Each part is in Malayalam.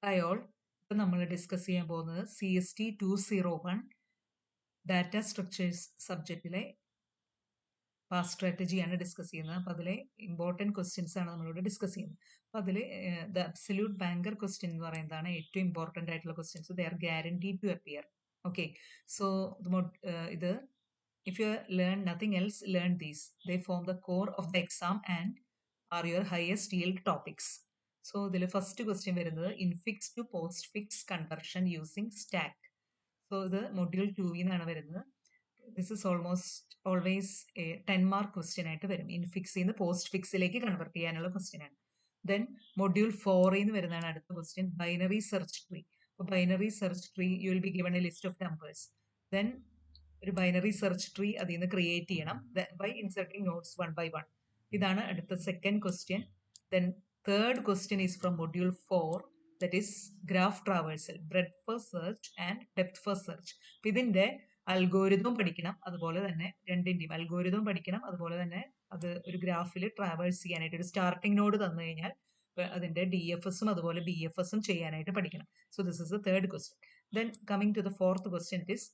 Hi all. ഇപ്പം നമ്മൾ ഡിസ്കസ് ചെയ്യാൻ പോകുന്നത് CST 201 ഡാറ്റ സ്ട്രക്ചേഴ്സ് സബ്ജക്റ്റിലെ പാസ് സ്ട്രാറ്റജിയാണ് ഡിസ്കസ് ചെയ്യുന്നത്. അപ്പോൾ അതിലെ ഇമ്പോർട്ടൻറ്റ് ക്വസ്റ്റ്യൻസ് ആണ് നമ്മളോട് ഡിസ്കസ് ചെയ്യുന്നത്. അപ്പോൾ അതിൽ ദ അബ്സല്യൂട്ട് ബാങ്കർ ക്വസ്റ്റ്യൻ എന്ന് പറയുന്നതാണ് ഏറ്റവും ഇമ്പോർട്ടൻ്റ് ആയിട്ടുള്ള questions. They are guaranteed to appear. Okay, so ഇത് if you learn nothing else, learn these. They form the core of the exam and are your highest yield topics. So, the first question വരുന്നത് infix to postfix conversion using stack. So, ഇത് module 2 എന്നാണ് വരുന്നത്. This is almost always a 10 mark question ആയിട്ട് വരും. infix നിന്ന് postfix ലേക്ക് കൺവെർട്ട് ചെയ്യാനുള്ള ക്വസ്റ്റ്യൻ ആണ്. Then module 4 എന്ന് വരുന്നതാണ് അടുത്ത ക്വസ്റ്റ്യൻ, binary search tree. അപ്പോൾ binary search tree you will be given a list of numbers. Then ഒരു ബൈനറി സെർച്ച് ട്രീ അതിൽ നിന്ന് ക്രിയേറ്റ് ചെയ്യണം by inserting nodes one by one. ഇതാണ് അടുത്ത second question. Then third question is from module 4, that is graph traversal, breadth first search and depth first search. അപ്പം ഇതിന്റെ അൽഗോരിതം പഠിക്കണം, അതുപോലെ തന്നെ രണ്ടിന്റെയും അൽഗോരിതം പഠിക്കണം, അതുപോലെ തന്നെ അത് ഒരു ഗ്രാഫിൽ ട്രാവേഴ്സ് ചെയ്യാനായിട്ട് ഒരു സ്റ്റാർട്ടിംഗ് നോഡ് തന്നു കഴിഞ്ഞാൽ അതിന്റെ DFSും അതുപോലെ BFSും ചെയ്യാനായിട്ട് പഠിക്കണം. So this is the third question. Then coming to the fourth question, it is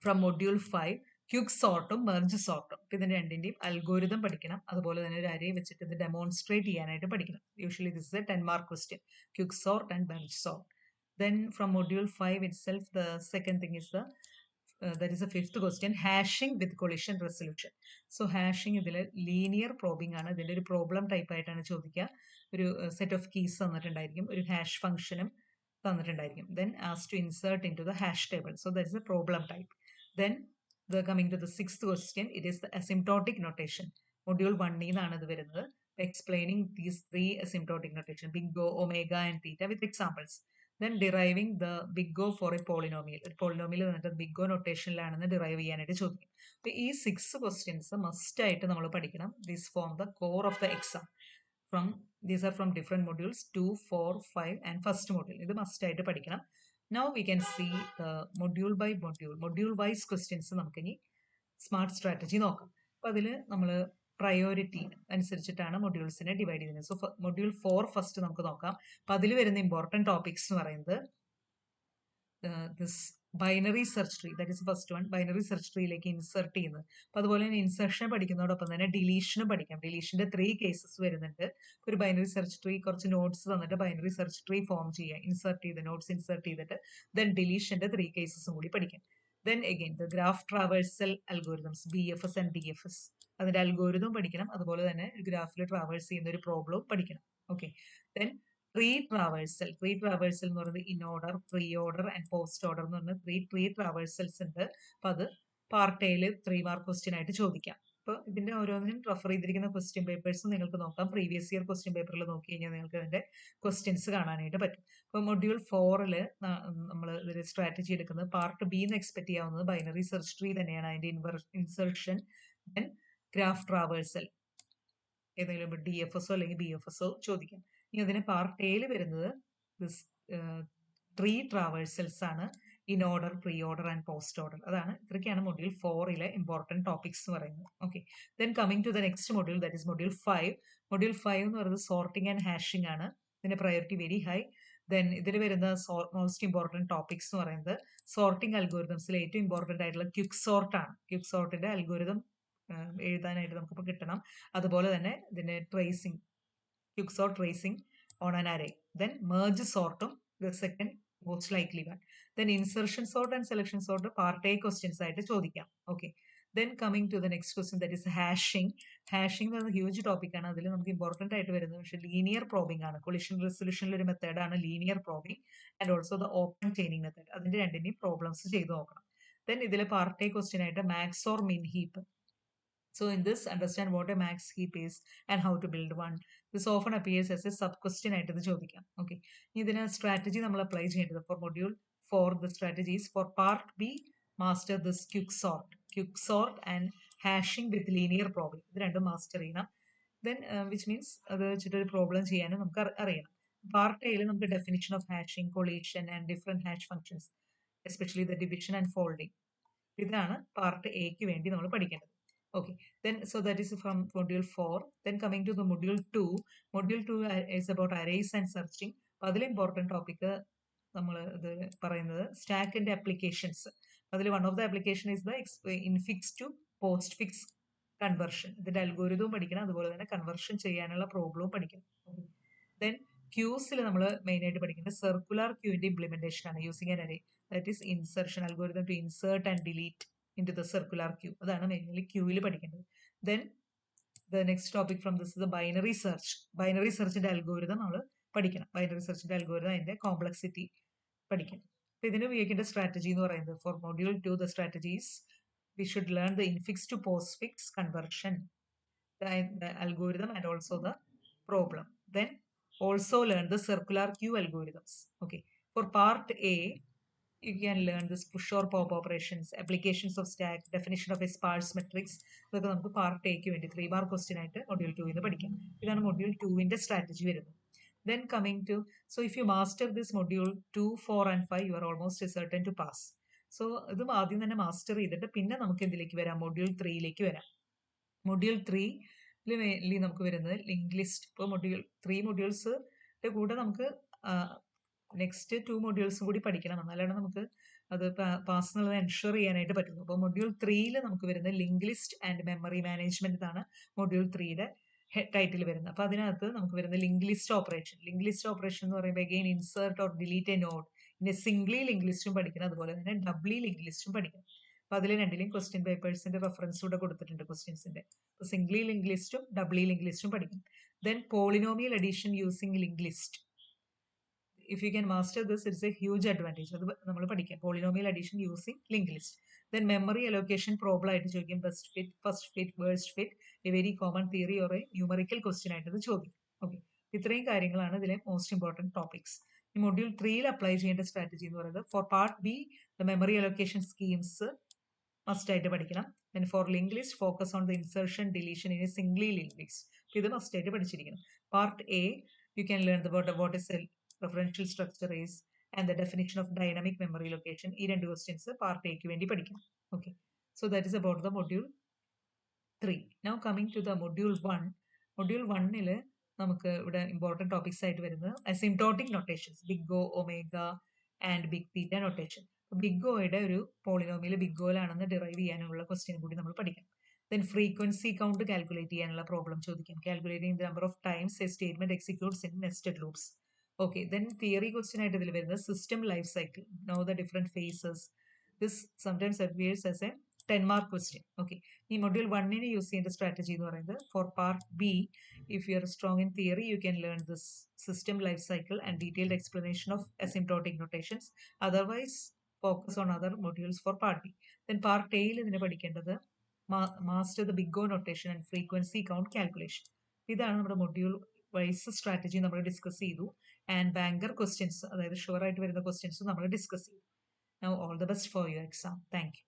from module 5, quick സോർട്ടും മെർജ് സോർട്ടും. ഇപ്പം ഇതിന്റെ രണ്ടിന്റെയും അൽഗോരിതം പഠിക്കണം, അതുപോലെ തന്നെ ഒരു അരേ വെച്ചിട്ട് ഇത് ഡെമോൺസ്ട്രേറ്റ് ചെയ്യാനായിട്ട് പഠിക്കണം. Usually this is A 10 mark question, quick sort and merge sort. Then from module 5 itself, the second thing is that is the fifth question, hashing with collision resolution. So hashing ഇതിൽ ലീനിയർ പ്രോബിംഗ് ആണ്. ഇതിന്റെ ഒരു പ്രോബ്ലം ടൈപ്പ് ആയിട്ടാണ് ചോദിക്കുക. ഒരു സെറ്റ് ഓഫ് കീസ് തന്നിട്ടുണ്ടായിരിക്കും, ഒരു ഹാഷ് ഫംഗ്ഷനും തന്നിട്ടുണ്ടായിരിക്കും. Then asked to insert into the hash table. So that is the problem type. Then coming to the sixth question, it is the asymptotic notation. Module 1 നിന്നാണ് ഇത് വരുന്നത്. Explaining these three asymptotic notation, big O, omega and theta with examples. Then deriving the big O for a polynomial. ഒരു polynomial വന്നിട്ട് big O notationലാണെന്ന് ഡിറൈവ് ചെയ്യാനായിട്ട് ചോദിക്കും. അപ്പോൾ ഈ 6 ക്വസ്റ്റ്യൻസ് മസ്റ്റ് ആയിട്ട് നമ്മൾ പഠിക്കണം. This form the core of the exam. These are from different modules 2, 4, 5 and first module. ഇത് മസ്റ്റ് ആയിട്ട് പഠിക്കണം. Now we can see the module by module wise questions. നമുക്കിനി സ്മാർട്ട് സ്ട്രാറ്റജി നോക്കാം. അപ്പോൾ അതിൽ നമ്മൾ പ്രയോറിറ്റി അനുസരിച്ചിട്ടാണ് മൊഡ്യൂൾസിനെ ഡിവൈഡ് ചെയ്യുന്നത്. സോ മൊഡ്യൂൾ 4 ഫസ്റ്റ് നമുക്ക് നോക്കാം. അപ്പോൾ അതിൽ വരുന്ന ഇമ്പോർട്ടൻറ്റ് ടോപ്പിക്സ് എന്ന് പറയുന്നത് this binary search tree, that is first one. Binary search ട്രീയിലേക്ക് ഇൻസെർട്ട് ചെയ്യുന്നത്. അപ്പോൾ അതുപോലെ തന്നെ ഇൻസെർഷൻ പഠിക്കുന്നതോടൊപ്പം തന്നെ ഡിലീഷനും പഠിക്കാം. ഡിലീഷന്റെ 3 കേസസ് വരുന്നുണ്ട്. ഒരു ബൈനറി സെർച്ച് ട്രീ കുറച്ച് നോട്ട്സ് തന്നിട്ട് ബൈനറി സെർച്ച് ട്രീ ഫോം ചെയ്യുക, ഇൻസെർട്ട് ചെയ്ത് നോട്ട്സ് ഇൻസെർട്ട് ചെയ്തിട്ട് ദെൻ ഡിലീഷന്റെ 3 കേസസും കൂടി പഠിക്കാം. Then again the graph traversal algorithms, BFS and DFS. അതിന്റെ അൽഗോരിതം പഠിക്കണം, അതുപോലെ തന്നെ ഗ്രാഫിൽ ട്രാവേഴ്സ് ചെയ്യുന്ന ഒരു പ്രോബ്ലവും പഠിക്കണം. ഓക്കെ, ദെൻ ട്രീ ട്രാവേഴ്സൽ എന്ന് പറയുന്നത് in order, pre order and post order എന്ന് പറഞ്ഞ ട്രീ ട്രാവേഴ്സൽസ് ഉണ്ട്. അപ്പൊ അത് പാർട്ട് എയിൽ 3 മാർക്ക് ക്വസ്റ്റ്യൻ ആയിട്ട് ചോദിക്കാം. അപ്പോൾ ഇതിന്റെ ഓരോന്നിനും റെഫർ ചെയ്തിരിക്കുന്ന ക്വസ്റ്റ്യൻ പേപ്പേഴ്സ് നിങ്ങൾക്ക് നോക്കാം. പ്രീവിയസ് ഇയർ ക്വസ്റ്റ്യൻ പേപ്പറിൽ നോക്കി കഴിഞ്ഞാൽ നിങ്ങൾക്ക് അതിന്റെ ക്വസ്റ്റ്യൻസ് കാണാനായിട്ട് പറ്റും. ഇപ്പോൾ മൊഡ്യൂൾ 4 നമ്മൾ ഇതിൽ സ്ട്രാറ്റജി എടുക്കുന്നത് പാർട്ട് ബി എന്ന് എക്സ്പെക്ട് ചെയ്യാവുന്നത് ബൈനറി സെർച്ച് ട്രീ തന്നെയാണ്. അതിന്റെ ഇൻസെർഷൻ, ദെൻ ഗ്രാഫ് ട്രാവേഴ്സൽ, ഏതെങ്കിലും DFSO അല്ലെങ്കിൽ BFSO ചോദിക്കാം. ഇനി അതിന് പാർട്ട് എയിൽ വരുന്നത് ട്രീ ട്രാവേഴ്സൽസ് ആണ്, in order, pre order and post order. അതാണ് ഇത്രയൊക്കെയാണ് മൊഡ്യൂൾ 4 ഇമ്പോർട്ടൻറ്റ് ടോപ്പിക്സ് എന്ന് പറയുന്നത്. Okay, then coming to the next module, that is module 5. Module 5 എന്ന് പറയുന്നത് സോർട്ടിംഗ് ആൻഡ് ഹാഷിംഗ് ആണ്. ഇതിന്റെ പ്രയോറിറ്റി വെരി ഹൈ. ദെൻ ഇതിൽ വരുന്ന മോസ്റ്റ് ഇമ്പോർട്ടൻറ്റ് ടോപ്പിക്സ് എന്ന് പറയുന്നത് സോർട്ടിംഗ് അൽഗോരിതംസിൽ ഏറ്റവും ഇമ്പോർട്ടൻ്റ് ആയിട്ടുള്ള ക്വിക്ക് സോർട്ട് ആണ്. ക്വിക്ക് സോർട്ടിന്റെ അൽഗോരിതം എഴുതാനായിട്ട് നമുക്കിപ്പോൾ കിട്ടണം. അതുപോലെ തന്നെ ഇതിന്റെ tracing, quick sort tracing on an array. Then merge സോർട്ടും the second most likely one. Then insertion sort and selection sort part A questions ആയിട്ട് ചോദിക്കാം. Okay, then coming to the next question, that is hashing. Hashing എന്ന് പറയുന്നത് ഹ്യൂജ് ടോപ്പിക് ആണ്. അതിൽ നമുക്ക് ഇമ്പോർട്ടൻ്റ് ആയിട്ട് വരുന്നത് പക്ഷേ ലീനിയർ പ്രോബിംഗ് ആണ്. കൊളിഷൻ റെസൊല്യൂഷനിൽ ഒരു മെത്തേഡാണ് linear probing and also the open chaining method. അതിന്റെ രണ്ടിന്റെയും പ്രോബ്ലംസ് ചെയ്ത് നോക്കണം. ദെൻ ഇതിൽ പാർട്ട് എ ക്വസ്റ്റ്യൻ ആയിട്ട് മാക്സ് ഓർ മിൻ heap. So in this, understand what a max heap is and how to build one. This often appears as a sub question ആയിട്ട് ഇത് ചോദിക്കാം. ഓക്കെ, ഇതിന് സ്ട്രാറ്റജി നമ്മൾ അപ്ലൈ ചെയ്യേണ്ടത് four module 4 the strategies for part B, master this quick sort and hashing with linear probing. ഇത് രണ്ടും മാസ്റ്റർ ചെയ്യണം. ദെൻ വിച്ച് മീൻസ് അത് വെച്ചിട്ട് ഒരു പ്രോബ്ലം ചെയ്യാനും നമുക്ക് അറിയണം. പാർട്ട് എയിൽ നമുക്ക് definition of hashing, collision and different hash functions, especially the division and folding. ഇതാണ് പാർട്ട് എക്ക് വേണ്ടി നമ്മൾ പഠിക്കേണ്ടത്. Okay, then so that is from module 4. Then coming to the module 2. Module 2 is about arrays and searching. അതിൽ important topic നമ്മൾ ഇത് പറയുന്നത് സ്റ്റാക്കിന്റെ അപ്ലിക്കേഷൻസ്. അതിൽ one of the application is the infix to postfix conversion. ഇതിന്റെ അൽഗോരിതവും പഠിക്കണം, അതുപോലെ തന്നെ കൺവെർഷൻ ചെയ്യാനുള്ള പ്രോബ്ലവും പഠിക്കണം. ദെൻ ക്യൂസിൽ നമ്മൾ മെയിൻ ആയിട്ട് പഠിക്കുന്നത് സർക്കുലർ ക്യൂവിന്റെ ഇംപ്ലിമെന്റേഷൻ ആണ് using an array. That is insertion algorithm to insert and delete into the circular queue. അതാണ് മെയിൻലി ക്യൂവിൽ പഠിക്കേണ്ടത്. Then the next topic from this the binary search. Binary സെർച്ചിന്റെ അൽഗോരിതം നമ്മൾ പഠിക്കണം. ബൈനറി സെർച്ചിന്റെ അൽഗോരിതം അതിന്റെ കോംപ്ലക്സിറ്റി പഠിക്കണം. അപ്പൊ ഇതിന് ഉപയോഗിക്കേണ്ട സ്ട്രാറ്റജി എന്ന് പറയുന്നത് for module 2 the strategies we should learn the infix to postfix conversion, the algorithm and also the problem. Then also learn the circular queue algorithms. Okay, for part A you can learn this push or pop operations, applications of stack, definition of a sparse matrix. ഇതൊക്കെ നമുക്ക് പാർട്ട് എക്ക് വേണ്ടി 3 മാർക്ക് ക്വസ്റ്റ്യൻ ആയിട്ട് മൊഡ്യൂൾ 2 പഠിക്കാം. ഇതാണ് മൊഡ്യൂൾ 2 സ്ട്രാറ്റജി വരുന്നത്. Then coming to, so if you master this module 2, 4 and 5 you are almost certain to pass. So ഇത് ആദ്യം തന്നെ മാസ്റ്റർ ചെയ്തിട്ട് പിന്നെ നമുക്ക് എന്തിലേക്ക് വരാം, മൊഡ്യൂൾ 3 വരാം. മൊഡ്യൂൾ 3 മെയിൻലി നമുക്ക് വരുന്നത് ലിങ്ക് ലിസ്റ്റ്. ഇപ്പോൾ മൊഡ്യൂൾ 3 മൊഡ്യൂൾസിന്റെ കൂടെ നമുക്ക് നെക്സ്റ്റ് 2 മൊഡ്യൂൾസും കൂടി പഠിക്കണം, എന്നാലാണ് നമുക്ക് അത് പാസ് എന്നുള്ളത് എൻഷുർ ചെയ്യാനായിട്ട് പറ്റുള്ളൂ. അപ്പോൾ മൊഡ്യൂൾ 3 നമുക്ക് വരുന്നത് link list and memory management എന്നാണ് മൊഡ്യൂൾ 3 ടൈറ്റിൽ വരുന്നത്. അപ്പൊ അതിനകത്ത് നമുക്ക് വരുന്ന link list operation. Link list operation എന്ന് പറയുമ്പോൾ again insert or delete A node. പിന്നെ സിംഗ്ലി ലിങ്ക് ലിസ്റ്റും പഠിക്കണം, അതുപോലെ തന്നെ ഡബ്ലി ലിങ്ക് ലിസ്റ്റും പഠിക്കണം. അപ്പൊ അതിൽ രണ്ടിലും ക്വസ്റ്റ്യൻ പേപ്പേഴ്സിന്റെ റെഫറൻസ് കൂടെ കൊടുത്തിട്ടുണ്ട് ക്വസ്റ്റ്യൻസിന്റെ. അപ്പൊ സിംഗ്ലി ലിങ്ക് ലിസ്റ്റും ഡബ്ലി ലിങ്ക് ലിസ്റ്റും പഠിക്കണം. Then polynomial addition using link list. if you can master this, it's a huge advantage. അത് നമ്മൾ പഠിക്കാം, polynomial addition using link list. Then memory allocation problem ആയിട്ട് ചോദിക്കും, best fit, first fit, worst fit, a very common theory or a numerical question ആയിട്ട് ഇത് ചോദിക്കും. ഓക്കെ, ഇത്രയും കാര്യങ്ങളാണ് ഇതിലെ മോസ്റ്റ് ഇമ്പോർട്ടൻറ്റ് ടോപ്പിക്സ്. ഈ മൊഡ്യൂൾ 3 അപ്ലൈ ചെയ്യേണ്ട സ്ട്രാറ്റജി എന്ന് പറയുന്നത് for part B the memory allocation schemes must ആയിട്ട് പഠിക്കണം. Then for link list focus on the insertion deletion in a singly link list. ഇത് മസ്റ്റ് ആയിട്ട് പഠിച്ചിരിക്കണം. Part A you can learn what is a referential structure is and the definition of dynamic memory location. ഈ രണ്ട് ക്വസ്റ്റ്യൻസ് പാർട്ട് എക്ക് വേണ്ടി പഠിക്കണം. Okay, so that is about the module 3. Now coming to the module 1. Module 1 നമുക്ക് ഇവിടെ ഇമ്പോർട്ടൻറ്റ് ടോപ്പിക്സ് ആയിട്ട് വരുന്നത് asymptotic notations, big O, omega and big theta notation. Big ഒയുടെ ഒരു പോളിനോമിയൽ ബിഗ് ഒയിലാണെന്ന് ഡിറൈവ് ചെയ്യാനുള്ള ക്വസ്റ്റ്യൻ കൂടി നമ്മൾ പഠിക്കണം. ദെൻ ഫ്രീക്വൻസി കൗണ്ട് കാൽക്കുലേറ്റ് ചെയ്യാനുള്ള പ്രോബ്ലം ചോദിക്കാം, calculating the number of times a statement executes in nested loops. Okay, then theory question ആയിട്ട് ഇതിൽ വരുന്നത് system life cycle, know the different phases. This sometimes appears as a 10 mark question. Okay, ഈ മൊഡ്യൂൾ 1 യൂസ് ചെയ്യേണ്ട സ്ട്രാറ്റജി എന്ന് പറയുന്നത് for part B if you are strong in theory you can learn this system life cycle and detailed explanation of asymptotic notations. Otherwise focus on other modules for part B. Then part A ഇതിനെ പഠിക്കേണ്ടത് master the big O notation and frequency count calculation. ഇതാണ് നമ്മുടെ മൊഡ്യൂൾ വൈസ് സ്ട്രാറ്റജി നമ്മൾ ഡിസ്കസ് ചെയ്തു. ആൻഡ് ബാങ്കർ ക്വസ്റ്റ്യൻസ്, അതായത് ഷുവർ ആയിട്ട് വരുന്ന ക്വസ്റ്റ്യൻസ് നമ്മൾ ഡിസ്കസ് ചെയ്തു. Now all the best for your exam. Thank you.